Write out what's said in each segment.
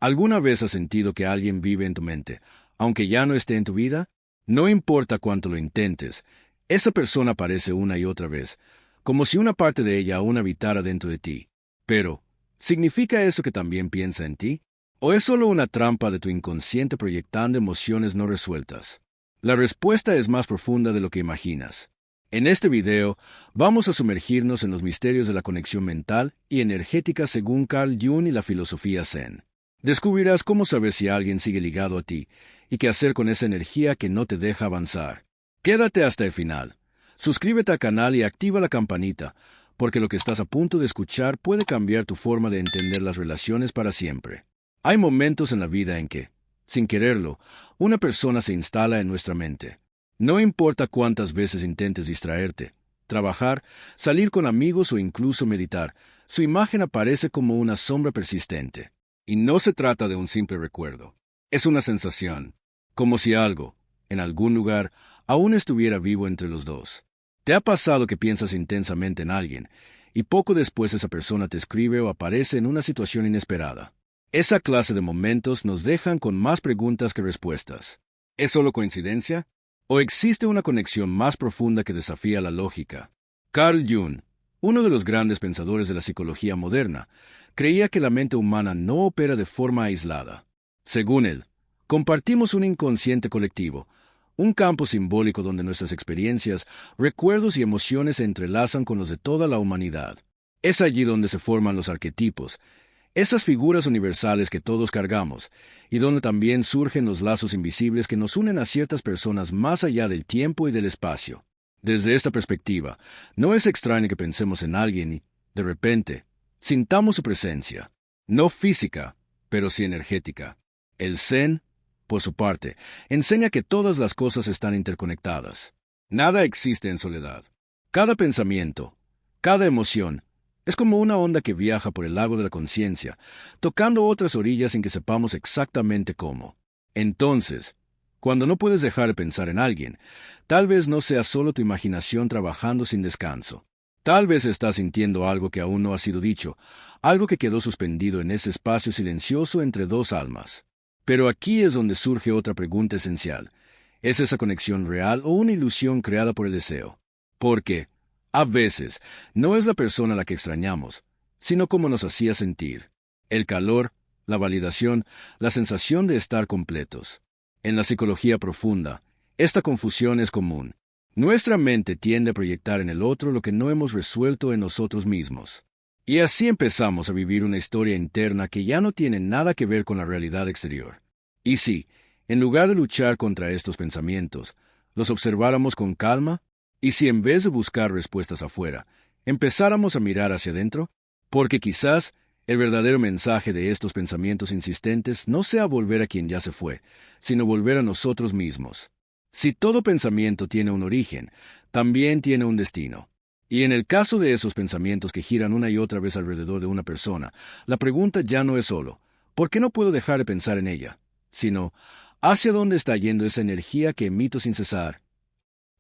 ¿Alguna vez has sentido que alguien vive en tu mente, aunque ya no esté en tu vida? No importa cuánto lo intentes, esa persona aparece una y otra vez, como si una parte de ella aún habitara dentro de ti. Pero, ¿significa eso que también piensa en ti? ¿O es solo una trampa de tu inconsciente proyectando emociones no resueltas? La respuesta es más profunda de lo que imaginas. En este video, vamos a sumergirnos en los misterios de la conexión mental y energética según Carl Jung y la filosofía Zen. Descubrirás cómo saber si alguien sigue ligado a ti y qué hacer con esa energía que no te deja avanzar. Quédate hasta el final. Suscríbete al canal y activa la campanita, porque lo que estás a punto de escuchar puede cambiar tu forma de entender las relaciones para siempre. Hay momentos en la vida en que, sin quererlo, una persona se instala en nuestra mente. No importa cuántas veces intentes distraerte, trabajar, salir con amigos o incluso meditar, su imagen aparece como una sombra persistente. Y no se trata de un simple recuerdo. Es una sensación, como si algo, en algún lugar, aún estuviera vivo entre los dos. ¿Te ha pasado que piensas intensamente en alguien, y poco después esa persona te escribe o aparece en una situación inesperada? Esa clase de momentos nos dejan con más preguntas que respuestas. ¿Es solo coincidencia? ¿O existe una conexión más profunda que desafía la lógica? Carl Jung, uno de los grandes pensadores de la psicología moderna, creía que la mente humana no opera de forma aislada. Según él, compartimos un inconsciente colectivo, un campo simbólico donde nuestras experiencias, recuerdos y emociones se entrelazan con los de toda la humanidad. Es allí donde se forman los arquetipos, esas figuras universales que todos cargamos, y donde también surgen los lazos invisibles que nos unen a ciertas personas más allá del tiempo y del espacio. Desde esta perspectiva, no es extraño que pensemos en alguien y, de repente, sintamos su presencia, no física, pero sí energética. El Zen, por su parte, enseña que todas las cosas están interconectadas. Nada existe en soledad. Cada pensamiento, cada emoción, es como una onda que viaja por el lago de la conciencia, tocando otras orillas sin que sepamos exactamente cómo. Entonces, cuando no puedes dejar de pensar en alguien, tal vez no sea solo tu imaginación trabajando sin descanso. Tal vez estás sintiendo algo que aún no ha sido dicho, algo que quedó suspendido en ese espacio silencioso entre dos almas. Pero aquí es donde surge otra pregunta esencial. ¿Es esa conexión real o una ilusión creada por el deseo? Porque, a veces, no es la persona a la que extrañamos, sino cómo nos hacía sentir. El calor, la validación, la sensación de estar completos. En la psicología profunda, esta confusión es común. Nuestra mente tiende a proyectar en el otro lo que no hemos resuelto en nosotros mismos. Y así empezamos a vivir una historia interna que ya no tiene nada que ver con la realidad exterior. Y si, en lugar de luchar contra estos pensamientos, los observáramos con calma, y si en vez de buscar respuestas afuera, empezáramos a mirar hacia adentro, porque quizás el verdadero mensaje de estos pensamientos insistentes no sea volver a quien ya se fue, sino volver a nosotros mismos. Si todo pensamiento tiene un origen, también tiene un destino. Y en el caso de esos pensamientos que giran una y otra vez alrededor de una persona, la pregunta ya no es solo, ¿por qué no puedo dejar de pensar en ella?, sino, ¿hacia dónde está yendo esa energía que emito sin cesar?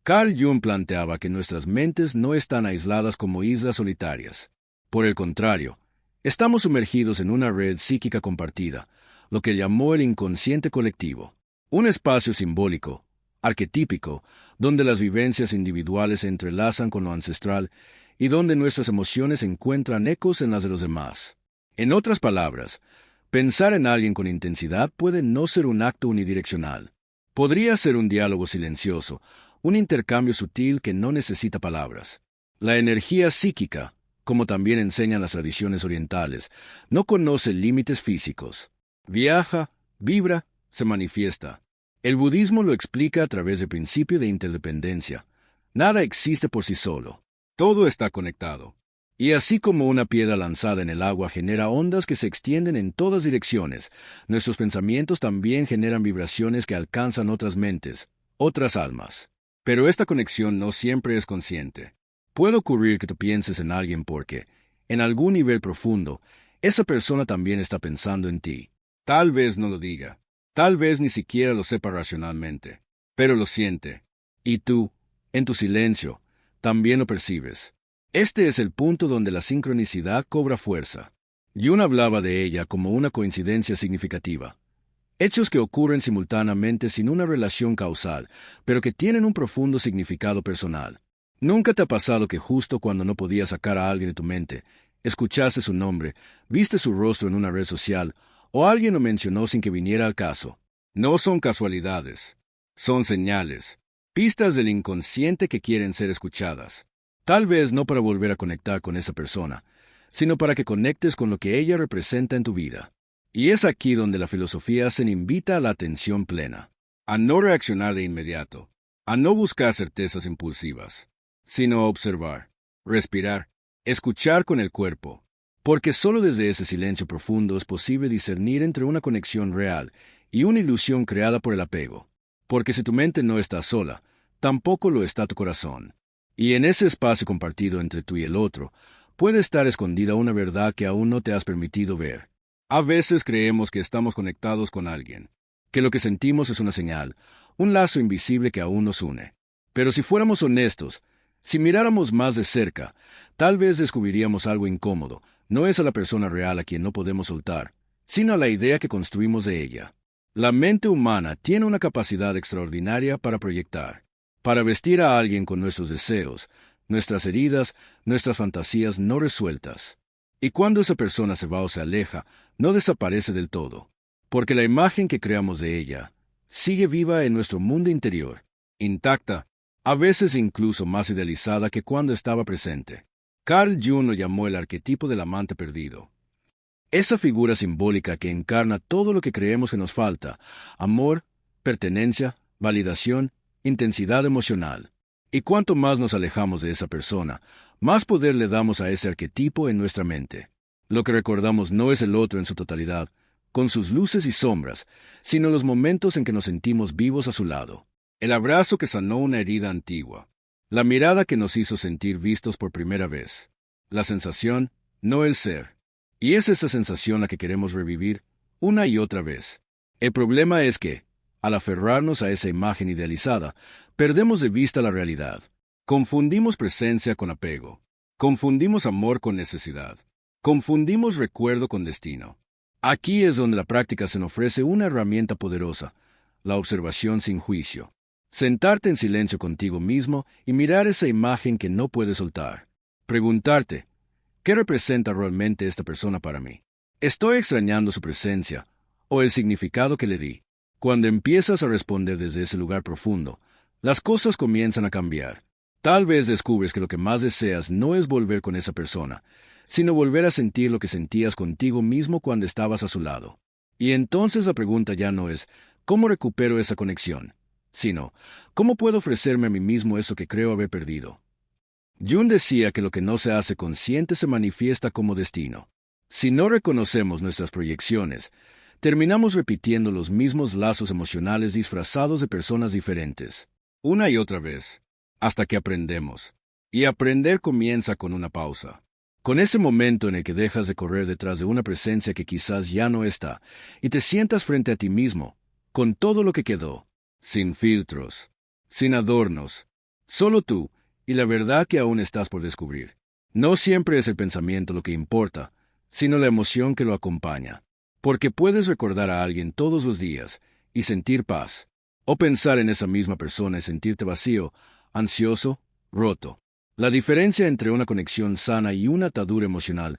Carl Jung planteaba que nuestras mentes no están aisladas como islas solitarias. Por el contrario, estamos sumergidos en una red psíquica compartida, lo que llamó el inconsciente colectivo, un espacio simbólico, arquetípico, donde las vivencias individuales se entrelazan con lo ancestral y donde nuestras emociones encuentran ecos en las de los demás. En otras palabras, pensar en alguien con intensidad puede no ser un acto unidireccional. Podría ser un diálogo silencioso, un intercambio sutil que no necesita palabras. La energía psíquica, como también enseñan las tradiciones orientales, no conoce límites físicos. Viaja, vibra, se manifiesta. El budismo lo explica a través del principio de interdependencia. Nada existe por sí solo. Todo está conectado. Y así como una piedra lanzada en el agua genera ondas que se extienden en todas direcciones, nuestros pensamientos también generan vibraciones que alcanzan otras mentes, otras almas. Pero esta conexión no siempre es consciente. Puede ocurrir que tú pienses en alguien porque, en algún nivel profundo, esa persona también está pensando en ti. Tal vez no lo diga. Tal vez ni siquiera lo sepa racionalmente, pero lo siente. Y tú, en tu silencio, también lo percibes. Este es el punto donde la sincronicidad cobra fuerza. Jung hablaba de ella como una coincidencia significativa. Hechos que ocurren simultáneamente sin una relación causal, pero que tienen un profundo significado personal. ¿Nunca te ha pasado que justo cuando no podías sacar a alguien de tu mente, escuchaste su nombre, viste su rostro en una red social, o alguien lo mencionó sin que viniera al caso? No son casualidades, son señales, pistas del inconsciente que quieren ser escuchadas. Tal vez no para volver a conectar con esa persona, sino para que conectes con lo que ella representa en tu vida. Y es aquí donde la filosofía se invita a la atención plena, a no reaccionar de inmediato, a no buscar certezas impulsivas, sino a observar, respirar, escuchar con el cuerpo, porque solo desde ese silencio profundo es posible discernir entre una conexión real y una ilusión creada por el apego, porque si tu mente no está sola, tampoco lo está tu corazón. Y en ese espacio compartido entre tú y el otro, puede estar escondida una verdad que aún no te has permitido ver. A veces creemos que estamos conectados con alguien, que lo que sentimos es una señal, un lazo invisible que aún nos une. Pero si fuéramos honestos, si miráramos más de cerca, tal vez descubriríamos algo incómodo. No es a la persona real a quien no podemos soltar, sino a la idea que construimos de ella. La mente humana tiene una capacidad extraordinaria para proyectar, para vestir a alguien con nuestros deseos, nuestras heridas, nuestras fantasías no resueltas. Y cuando esa persona se va o se aleja, no desaparece del todo, porque la imagen que creamos de ella sigue viva en nuestro mundo interior, intacta, a veces incluso más idealizada que cuando estaba presente. Carl Jung lo llamó el arquetipo del amante perdido. Esa figura simbólica que encarna todo lo que creemos que nos falta: amor, pertenencia, validación, intensidad emocional. Y cuanto más nos alejamos de esa persona, más poder le damos a ese arquetipo en nuestra mente. Lo que recordamos no es el otro en su totalidad, con sus luces y sombras, sino los momentos en que nos sentimos vivos a su lado. El abrazo que sanó una herida antigua. La mirada que nos hizo sentir vistos por primera vez. La sensación, no el ser. Y es esa sensación la que queremos revivir una y otra vez. El problema es que, al aferrarnos a esa imagen idealizada, perdemos de vista la realidad. Confundimos presencia con apego. Confundimos amor con necesidad. Confundimos recuerdo con destino. Aquí es donde la práctica se nos ofrece una herramienta poderosa: la observación sin juicio. Sentarte en silencio contigo mismo y mirar esa imagen que no puedes soltar. Preguntarte, ¿qué representa realmente esta persona para mí? ¿Estoy extrañando su presencia o el significado que le di? Cuando empiezas a responder desde ese lugar profundo, las cosas comienzan a cambiar. Tal vez descubres que lo que más deseas no es volver con esa persona, sino volver a sentir lo que sentías contigo mismo cuando estabas a su lado. Y entonces la pregunta ya no es ¿cómo recupero esa conexión?, sino ¿cómo puedo ofrecerme a mí mismo eso que creo haber perdido? Jung decía que lo que no se hace consciente se manifiesta como destino. Si no reconocemos nuestras proyecciones, terminamos repitiendo los mismos lazos emocionales disfrazados de personas diferentes, una y otra vez, hasta que aprendemos. Y aprender comienza con una pausa. Con ese momento en el que dejas de correr detrás de una presencia que quizás ya no está, y te sientas frente a ti mismo, con todo lo que quedó, sin filtros, sin adornos, solo tú y la verdad que aún estás por descubrir. No siempre es el pensamiento lo que importa, sino la emoción que lo acompaña. Porque puedes recordar a alguien todos los días y sentir paz, o pensar en esa misma persona y sentirte vacío, ansioso, roto. La diferencia entre una conexión sana y una atadura emocional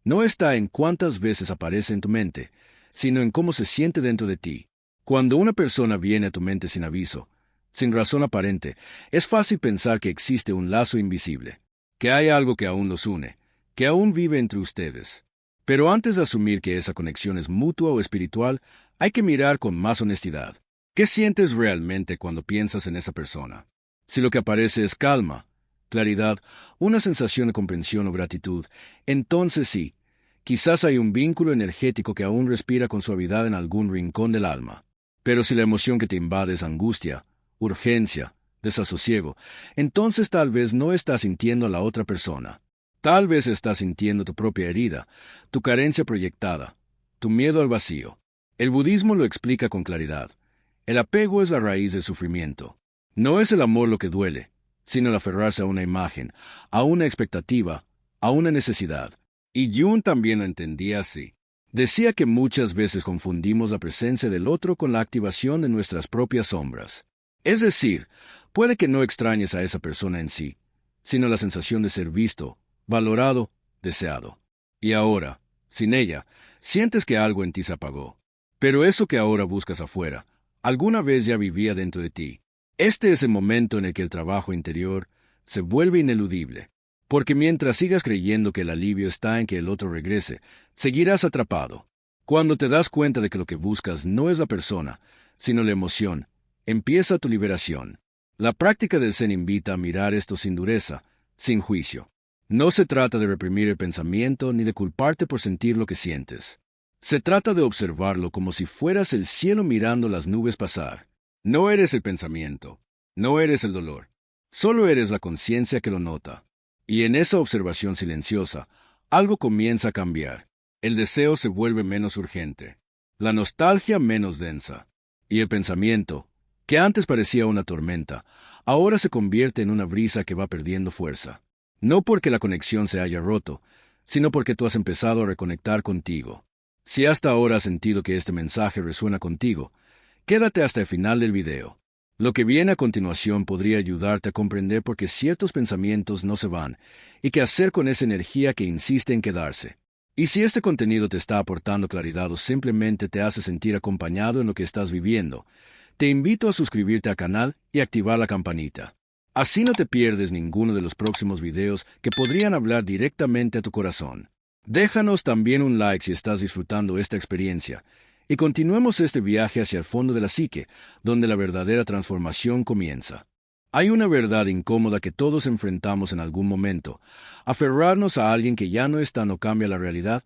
no está en cuántas veces aparece en tu mente, sino en cómo se siente dentro de ti. Cuando una persona viene a tu mente sin aviso, sin razón aparente, es fácil pensar que existe un lazo invisible, que hay algo que aún los une, que aún vive entre ustedes. Pero antes de asumir que esa conexión es mutua o espiritual, hay que mirar con más honestidad. ¿Qué sientes realmente cuando piensas en esa persona? Si lo que aparece es calma, claridad, una sensación de comprensión o gratitud, entonces sí, quizás hay un vínculo energético que aún respira con suavidad en algún rincón del alma. Pero si la emoción que te invade es angustia, urgencia, desasosiego, entonces tal vez no estás sintiendo a la otra persona. Tal vez estás sintiendo tu propia herida, tu carencia proyectada, tu miedo al vacío. El budismo lo explica con claridad. El apego es la raíz del sufrimiento. No es el amor lo que duele, sino el aferrarse a una imagen, a una expectativa, a una necesidad. Y Jung también lo entendía así. Decía que muchas veces confundimos la presencia del otro con la activación de nuestras propias sombras. Es decir, puede que no extrañes a esa persona en sí, sino la sensación de ser visto, valorado, deseado. Y ahora, sin ella, sientes que algo en ti se apagó. Pero eso que ahora buscas afuera, alguna vez ya vivía dentro de ti. Este es el momento en el que el trabajo interior se vuelve ineludible. Porque mientras sigas creyendo que el alivio está en que el otro regrese, seguirás atrapado. Cuando te das cuenta de que lo que buscas no es la persona, sino la emoción, empieza tu liberación. La práctica del Zen invita a mirar esto sin dureza, sin juicio. No se trata de reprimir el pensamiento ni de culparte por sentir lo que sientes. Se trata de observarlo como si fueras el cielo mirando las nubes pasar. No eres el pensamiento, no eres el dolor, solo eres la conciencia que lo nota. Y en esa observación silenciosa, algo comienza a cambiar. El deseo se vuelve menos urgente, la nostalgia menos densa, y el pensamiento, que antes parecía una tormenta, ahora se convierte en una brisa que va perdiendo fuerza. No porque la conexión se haya roto, sino porque tú has empezado a reconectar contigo. Si hasta ahora has sentido que este mensaje resuena contigo, quédate hasta el final del video. Lo que viene a continuación podría ayudarte a comprender por qué ciertos pensamientos no se van y qué hacer con esa energía que insiste en quedarse. Y si este contenido te está aportando claridad o simplemente te hace sentir acompañado en lo que estás viviendo, te invito a suscribirte al canal y activar la campanita. Así no te pierdes ninguno de los próximos videos que podrían hablar directamente a tu corazón. Déjanos también un like si estás disfrutando esta experiencia. Y continuemos este viaje hacia el fondo de la psique, donde la verdadera transformación comienza. Hay una verdad incómoda que todos enfrentamos en algún momento. Aferrarnos a alguien que ya no está no cambia la realidad,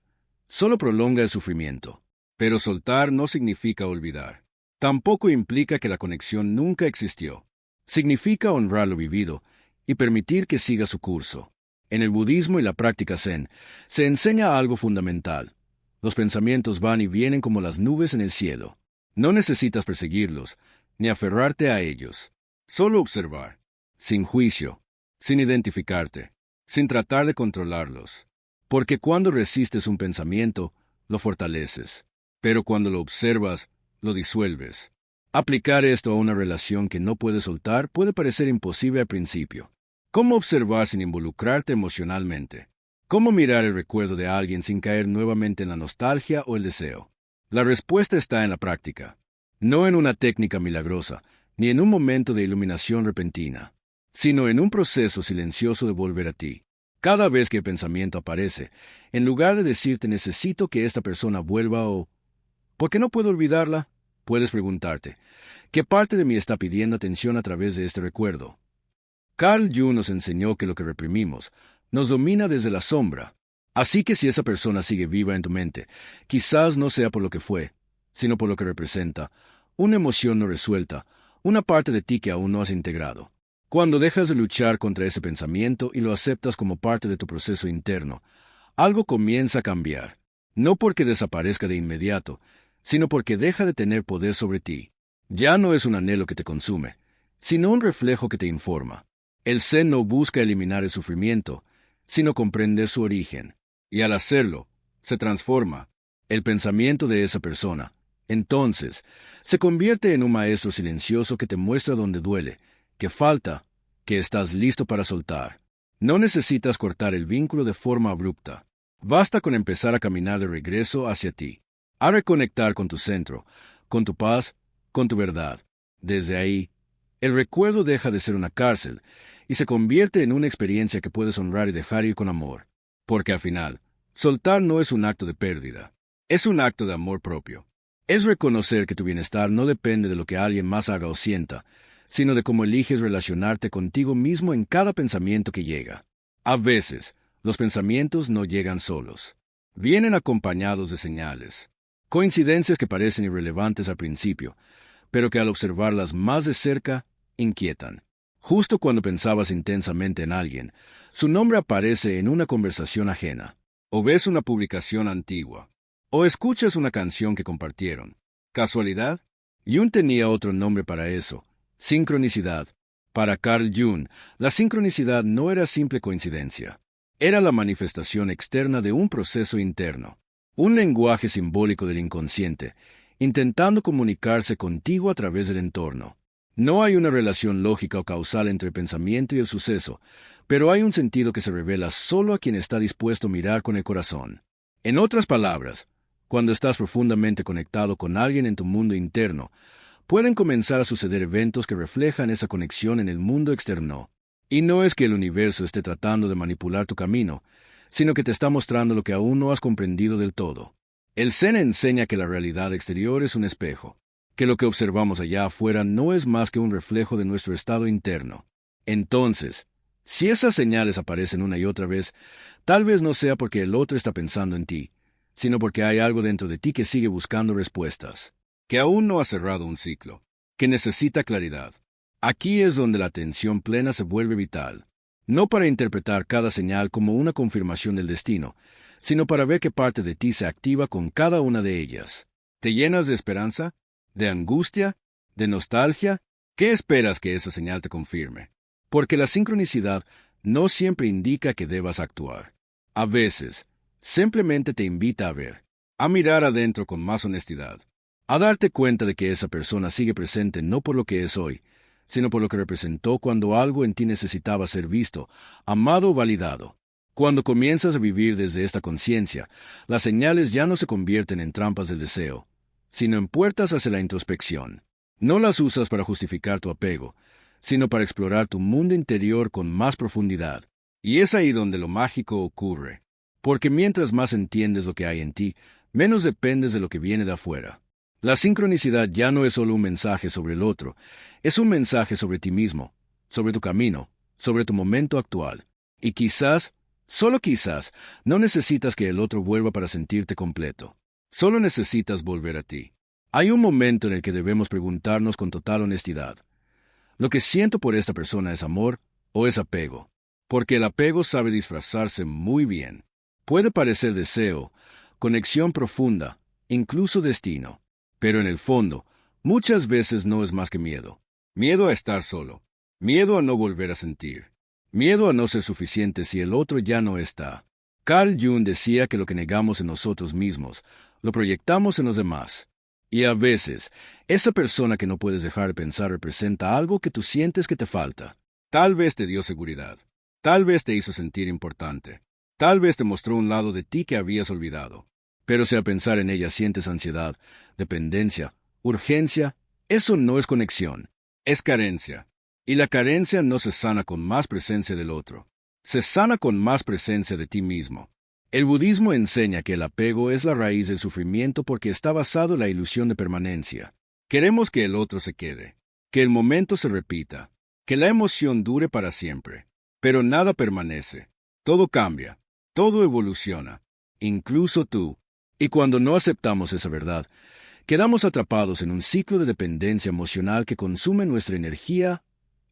solo prolonga el sufrimiento. Pero soltar no significa olvidar. Tampoco implica que la conexión nunca existió. Significa honrar lo vivido y permitir que siga su curso. En el budismo y la práctica zen, se enseña algo fundamental. Los pensamientos van y vienen como las nubes en el cielo. No necesitas perseguirlos, ni aferrarte a ellos. Solo observar, sin juicio, sin identificarte, sin tratar de controlarlos. Porque cuando resistes un pensamiento, lo fortaleces. Pero cuando lo observas, lo disuelves. Aplicar esto a una relación que no puedes soltar puede parecer imposible al principio. ¿Cómo observar sin involucrarte emocionalmente? ¿Cómo mirar el recuerdo de alguien sin caer nuevamente en la nostalgia o el deseo? La respuesta está en la práctica, no en una técnica milagrosa, ni en un momento de iluminación repentina, sino en un proceso silencioso de volver a ti. Cada vez que el pensamiento aparece, en lugar de decirte necesito que esta persona vuelva o ¿por qué no puedo olvidarla?, puedes preguntarte, ¿qué parte de mí está pidiendo atención a través de este recuerdo? Carl Jung nos enseñó que lo que reprimimos nos domina desde la sombra. Así que si esa persona sigue viva en tu mente, quizás no sea por lo que fue, sino por lo que representa, una emoción no resuelta, una parte de ti que aún no has integrado. Cuando dejas de luchar contra ese pensamiento y lo aceptas como parte de tu proceso interno, algo comienza a cambiar. No porque desaparezca de inmediato, sino porque deja de tener poder sobre ti. Ya no es un anhelo que te consume, sino un reflejo que te informa. El Zen no busca eliminar el sufrimiento, sino comprender su origen. Y al hacerlo, se transforma el pensamiento de esa persona. Entonces, se convierte en un maestro silencioso que te muestra dónde duele, que falta, que estás listo para soltar. No necesitas cortar el vínculo de forma abrupta. Basta con empezar a caminar de regreso hacia ti, a reconectar con tu centro, con tu paz, con tu verdad. Desde ahí, el recuerdo deja de ser una cárcel y se convierte en una experiencia que puedes honrar y dejar ir con amor. Porque al final, soltar no es un acto de pérdida, es un acto de amor propio. Es reconocer que tu bienestar no depende de lo que alguien más haga o sienta, sino de cómo eliges relacionarte contigo mismo en cada pensamiento que llega. A veces, los pensamientos no llegan solos. Vienen acompañados de señales, coincidencias que parecen irrelevantes al principio, pero que al observarlas más de cerca, inquietan. Justo cuando pensabas intensamente en alguien, su nombre aparece en una conversación ajena, o ves una publicación antigua, o escuchas una canción que compartieron. ¿Casualidad? Jung tenía otro nombre para eso, sincronicidad. Para Carl Jung, la sincronicidad no era simple coincidencia. Era la manifestación externa de un proceso interno, un lenguaje simbólico del inconsciente, intentando comunicarse contigo a través del entorno. No hay una relación lógica o causal entre el pensamiento y el suceso, pero hay un sentido que se revela solo a quien está dispuesto a mirar con el corazón. En otras palabras, cuando estás profundamente conectado con alguien en tu mundo interno, pueden comenzar a suceder eventos que reflejan esa conexión en el mundo externo. Y no es que el universo esté tratando de manipular tu camino, sino que te está mostrando lo que aún no has comprendido del todo. El Zen enseña que la realidad exterior es un espejo, que lo que observamos allá afuera no es más que un reflejo de nuestro estado interno. Entonces, si esas señales aparecen una y otra vez, tal vez no sea porque el otro está pensando en ti, sino porque hay algo dentro de ti que sigue buscando respuestas, que aún no ha cerrado un ciclo, que necesita claridad. Aquí es donde la atención plena se vuelve vital, no para interpretar cada señal como una confirmación del destino, sino para ver qué parte de ti se activa con cada una de ellas. ¿Te llenas de esperanza? ¿De angustia? ¿De nostalgia? ¿Qué esperas que esa señal te confirme? Porque la sincronicidad no siempre indica que debas actuar. A veces, simplemente te invita a ver, a mirar adentro con más honestidad, a darte cuenta de que esa persona sigue presente no por lo que es hoy, sino por lo que representó cuando algo en ti necesitaba ser visto, amado o validado. Cuando comienzas a vivir desde esta conciencia, las señales ya no se convierten en trampas del deseo, sino en puertas hacia la introspección. No las usas para justificar tu apego, sino para explorar tu mundo interior con más profundidad. Y es ahí donde lo mágico ocurre, porque mientras más entiendes lo que hay en ti, menos dependes de lo que viene de afuera. La sincronicidad ya no es solo un mensaje sobre el otro, es un mensaje sobre ti mismo, sobre tu camino, sobre tu momento actual. Y quizás, solo quizás, no necesitas que el otro vuelva para sentirte completo. Solo necesitas volver a ti. Hay un momento en el que debemos preguntarnos con total honestidad: ¿lo que siento por esta persona es amor o es apego? Porque el apego sabe disfrazarse muy bien. Puede parecer deseo, conexión profunda, incluso destino. Pero en el fondo, muchas veces no es más que miedo. Miedo a estar solo. Miedo a no volver a sentir. Miedo a no ser suficiente si el otro ya no está. Carl Jung decía que lo que negamos en nosotros mismos, lo proyectamos en los demás. Y a veces, esa persona que no puedes dejar de pensar representa algo que tú sientes que te falta. Tal vez te dio seguridad. Tal vez te hizo sentir importante. Tal vez te mostró un lado de ti que habías olvidado. Pero si al pensar en ella sientes ansiedad, dependencia, urgencia, eso no es conexión, es carencia. Y la carencia no se sana con más presencia del otro, se sana con más presencia de ti mismo. El budismo enseña que el apego es la raíz del sufrimiento porque está basado en la ilusión de permanencia. Queremos que el otro se quede, que el momento se repita, que la emoción dure para siempre. Pero nada permanece, todo cambia, todo evoluciona, incluso tú. Y cuando no aceptamos esa verdad, quedamos atrapados en un ciclo de dependencia emocional que consume nuestra energía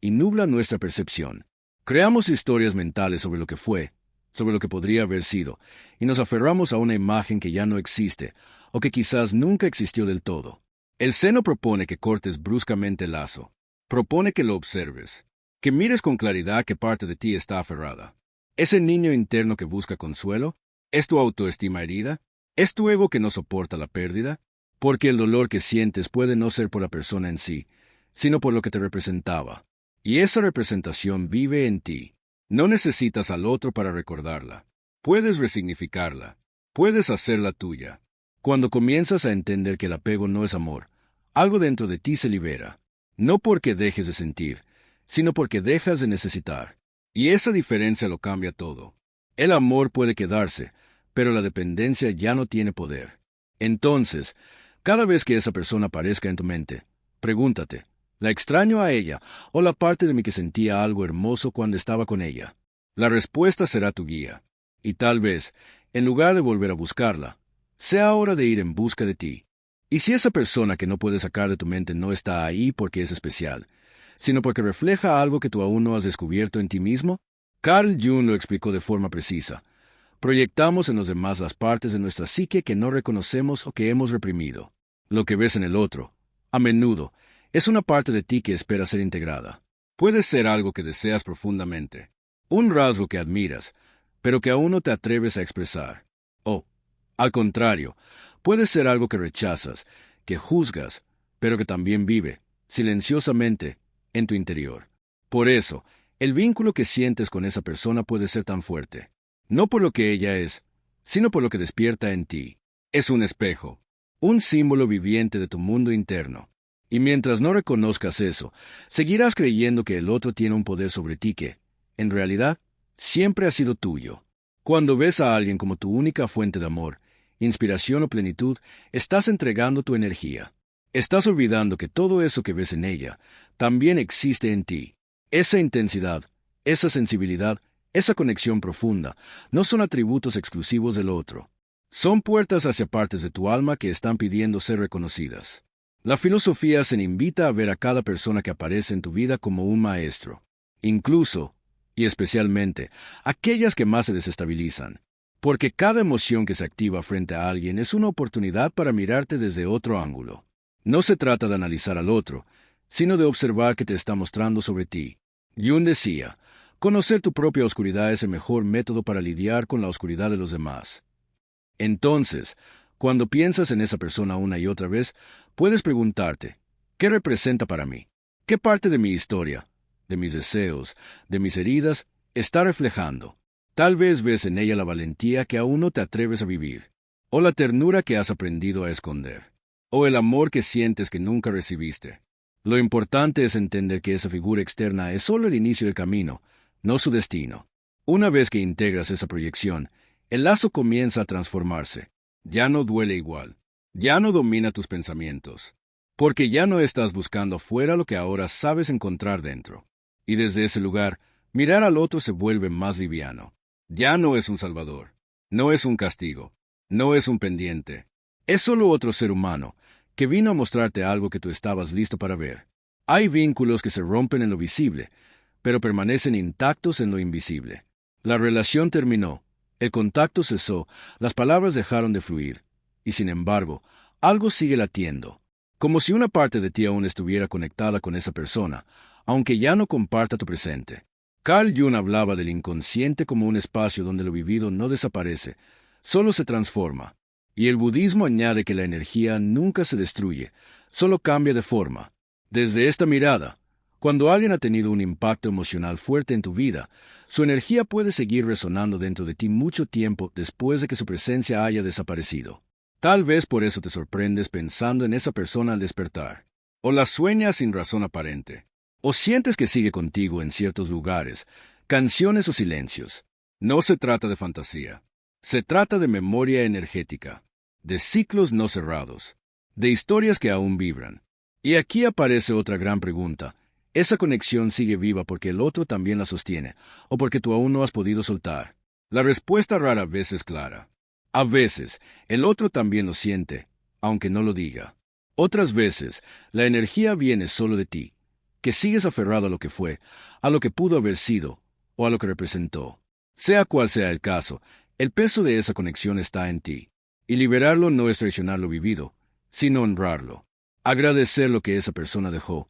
y nubla nuestra percepción. Creamos historias mentales sobre lo que fue, sobre lo que podría haber sido, y nos aferramos a una imagen que ya no existe, o que quizás nunca existió del todo. El Zen no propone que cortes bruscamente el lazo, propone que lo observes, que mires con claridad qué parte de ti está aferrada. ¿Es el niño interno que busca consuelo? ¿Es tu autoestima herida? ¿Es tu ego que no soporta la pérdida? Porque el dolor que sientes puede no ser por la persona en sí, sino por lo que te representaba. Y esa representación vive en ti. No necesitas al otro para recordarla. Puedes resignificarla. Puedes hacerla tuya. Cuando comienzas a entender que el apego no es amor, algo dentro de ti se libera. No porque dejes de sentir, sino porque dejas de necesitar. Y esa diferencia lo cambia todo. El amor puede quedarse, pero la dependencia ya no tiene poder. Entonces, cada vez que esa persona aparezca en tu mente, pregúntate: ¿la extraño a ella o la parte de mí que sentía algo hermoso cuando estaba con ella? La respuesta será tu guía. Y tal vez, en lugar de volver a buscarla, sea hora de ir en busca de ti. Y si esa persona que no puedes sacar de tu mente no está ahí porque es especial, sino porque refleja algo que tú aún no has descubierto en ti mismo, Carl Jung lo explicó de forma precisa. Proyectamos en los demás las partes de nuestra psique que no reconocemos o que hemos reprimido. Lo que ves en el otro, a menudo, es una parte de ti que espera ser integrada. Puede ser algo que deseas profundamente, un rasgo que admiras, pero que aún no te atreves a expresar. O, al contrario, puede ser algo que rechazas, que juzgas, pero que también vive, silenciosamente, en tu interior. Por eso, el vínculo que sientes con esa persona puede ser tan fuerte, no por lo que ella es, sino por lo que despierta en ti. Es un espejo, un símbolo viviente de tu mundo interno. Y mientras no reconozcas eso, seguirás creyendo que el otro tiene un poder sobre ti que, en realidad, siempre ha sido tuyo. Cuando ves a alguien como tu única fuente de amor, inspiración o plenitud, estás entregando tu energía. Estás olvidando que todo eso que ves en ella también existe en ti. Esa intensidad, esa sensibilidad, esa conexión profunda, no son atributos exclusivos del otro. Son puertas hacia partes de tu alma que están pidiendo ser reconocidas. La filosofía se invita a ver a cada persona que aparece en tu vida como un maestro, incluso, y especialmente, aquellas que más se desestabilizan, porque cada emoción que se activa frente a alguien es una oportunidad para mirarte desde otro ángulo. No se trata de analizar al otro, sino de observar qué te está mostrando sobre ti. Jung decía, conocer tu propia oscuridad es el mejor método para lidiar con la oscuridad de los demás. Entonces, cuando piensas en esa persona una y otra vez, puedes preguntarte, ¿qué representa para mí? ¿Qué parte de mi historia, de mis deseos, de mis heridas, está reflejando? Tal vez ves en ella la valentía que aún no te atreves a vivir, o la ternura que has aprendido a esconder, o el amor que sientes que nunca recibiste. Lo importante es entender que esa figura externa es solo el inicio del camino, no su destino. Una vez que integras esa proyección, el lazo comienza a transformarse. Ya no duele igual. Ya no domina tus pensamientos. Porque ya no estás buscando afuera lo que ahora sabes encontrar dentro. Y desde ese lugar, mirar al otro se vuelve más liviano. Ya no es un salvador. No es un castigo. No es un pendiente. Es solo otro ser humano, que vino a mostrarte algo que tú estabas listo para ver. Hay vínculos que se rompen en lo visible, pero permanecen intactos en lo invisible. La relación terminó. El contacto cesó, las palabras dejaron de fluir, y sin embargo, algo sigue latiendo, como si una parte de ti aún estuviera conectada con esa persona, aunque ya no comparta tu presente. Carl Jung hablaba del inconsciente como un espacio donde lo vivido no desaparece, solo se transforma, y el budismo añade que la energía nunca se destruye, solo cambia de forma. Desde esta mirada, cuando alguien ha tenido un impacto emocional fuerte en tu vida, su energía puede seguir resonando dentro de ti mucho tiempo después de que su presencia haya desaparecido. Tal vez por eso te sorprendes pensando en esa persona al despertar. O la sueñas sin razón aparente. O sientes que sigue contigo en ciertos lugares, canciones o silencios. No se trata de fantasía. Se trata de memoria energética, de ciclos no cerrados, de historias que aún vibran. Y aquí aparece otra gran pregunta. ¿Esa conexión sigue viva porque el otro también la sostiene, o porque tú aún no has podido soltar? La respuesta rara vez es clara. A veces, el otro también lo siente, aunque no lo diga. Otras veces, la energía viene solo de ti, que sigues aferrado a lo que fue, a lo que pudo haber sido, o a lo que representó. Sea cual sea el caso, el peso de esa conexión está en ti, y liberarlo no es traicionar lo vivido, sino honrarlo. Agradecer lo que esa persona dejó,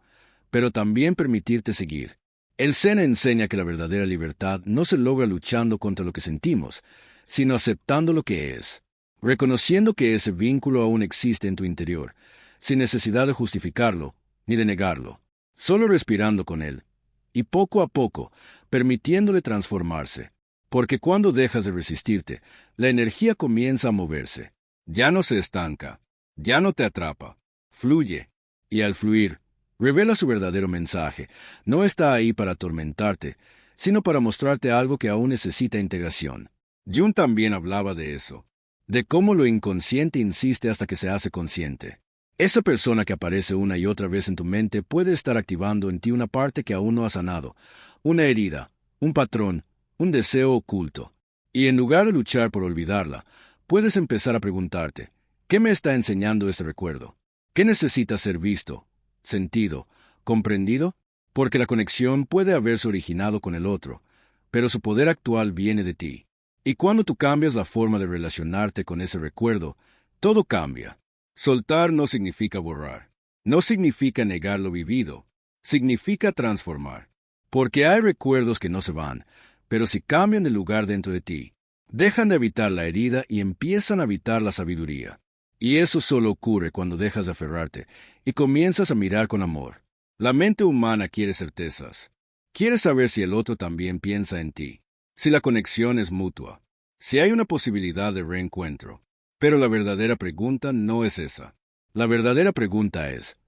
pero también permitirte seguir. El Zen enseña que la verdadera libertad no se logra luchando contra lo que sentimos, sino aceptando lo que es, reconociendo que ese vínculo aún existe en tu interior, sin necesidad de justificarlo ni de negarlo, solo respirando con él, y poco a poco, permitiéndole transformarse, porque cuando dejas de resistirte, la energía comienza a moverse, ya no se estanca, ya no te atrapa, fluye, y al fluir, revela su verdadero mensaje. No está ahí para atormentarte, sino para mostrarte algo que aún necesita integración. Jung también hablaba de eso, de cómo lo inconsciente insiste hasta que se hace consciente. Esa persona que aparece una y otra vez en tu mente puede estar activando en ti una parte que aún no ha sanado, una herida, un patrón, un deseo oculto. Y en lugar de luchar por olvidarla, puedes empezar a preguntarte, ¿qué me está enseñando este recuerdo? ¿Qué necesita ser visto, sentido, comprendido? Porque la conexión puede haberse originado con el otro, pero su poder actual viene de ti. Y cuando tú cambias la forma de relacionarte con ese recuerdo, todo cambia. Soltar no significa borrar, no significa negar lo vivido, significa transformar. Porque hay recuerdos que no se van, pero si cambian de lugar dentro de ti, dejan de habitar la herida y empiezan a habitar la sabiduría. Y eso solo ocurre cuando dejas de aferrarte y comienzas a mirar con amor. La mente humana quiere certezas. Quiere saber si el otro también piensa en ti, si la conexión es mutua, si hay una posibilidad de reencuentro. Pero la verdadera pregunta no es esa. La verdadera pregunta es,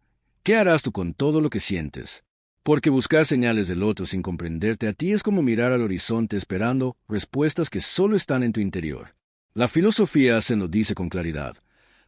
¿qué harás tú con todo lo que sientes? Porque buscar señales del otro sin comprenderte a ti es como mirar al horizonte esperando respuestas que solo están en tu interior. La filosofía se nos dice con claridad,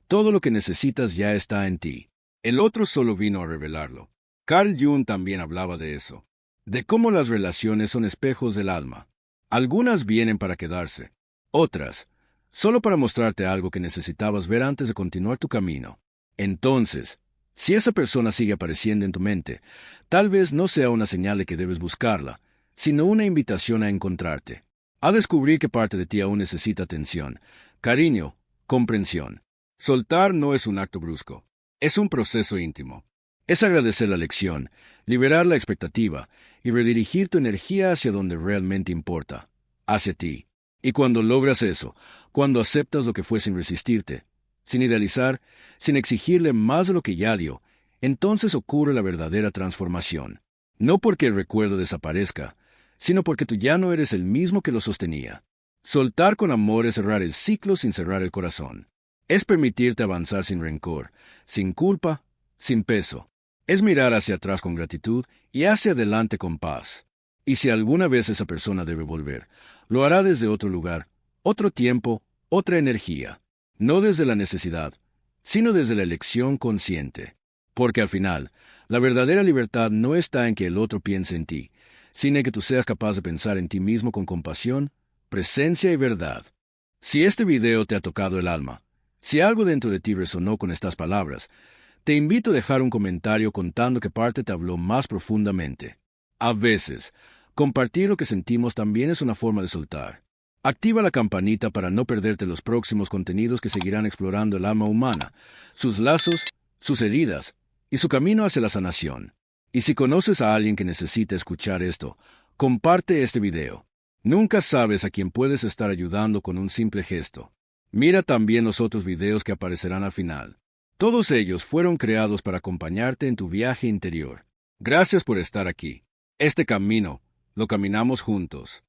todo lo que necesitas ya está en ti. El otro solo vino a revelarlo. Carl Jung también hablaba de eso, de cómo las relaciones son espejos del alma. Algunas vienen para quedarse, otras, solo para mostrarte algo que necesitabas ver antes de continuar tu camino. Entonces, si esa persona sigue apareciendo en tu mente, tal vez no sea una señal de que debes buscarla, sino una invitación a encontrarte, a descubrir qué parte de ti aún necesita atención, cariño, comprensión. Soltar no es un acto brusco, es un proceso íntimo. Es agradecer la lección, liberar la expectativa y redirigir tu energía hacia donde realmente importa, hacia ti. Y cuando logras eso, cuando aceptas lo que fue sin resistirte, sin idealizar, sin exigirle más de lo que ya dio, entonces ocurre la verdadera transformación. No porque el recuerdo desaparezca, sino porque tú ya no eres el mismo que lo sostenía. Soltar con amor es cerrar el ciclo sin cerrar el corazón. Es permitirte avanzar sin rencor, sin culpa, sin peso. Es mirar hacia atrás con gratitud y hacia adelante con paz. Y si alguna vez esa persona debe volver, lo hará desde otro lugar, otro tiempo, otra energía. No desde la necesidad, sino desde la elección consciente. Porque al final, la verdadera libertad no está en que el otro piense en ti, sino en que tú seas capaz de pensar en ti mismo con compasión, presencia y verdad. Si este video te ha tocado el alma, si algo dentro de ti resonó con estas palabras, te invito a dejar un comentario contando qué parte te habló más profundamente. A veces, compartir lo que sentimos también es una forma de soltar. Activa la campanita para no perderte los próximos contenidos que seguirán explorando el alma humana, sus lazos, sus heridas y su camino hacia la sanación. Y si conoces a alguien que necesite escuchar esto, comparte este video. Nunca sabes a quién puedes estar ayudando con un simple gesto. Mira también los otros videos que aparecerán al final. Todos ellos fueron creados para acompañarte en tu viaje interior. Gracias por estar aquí. Este camino lo caminamos juntos.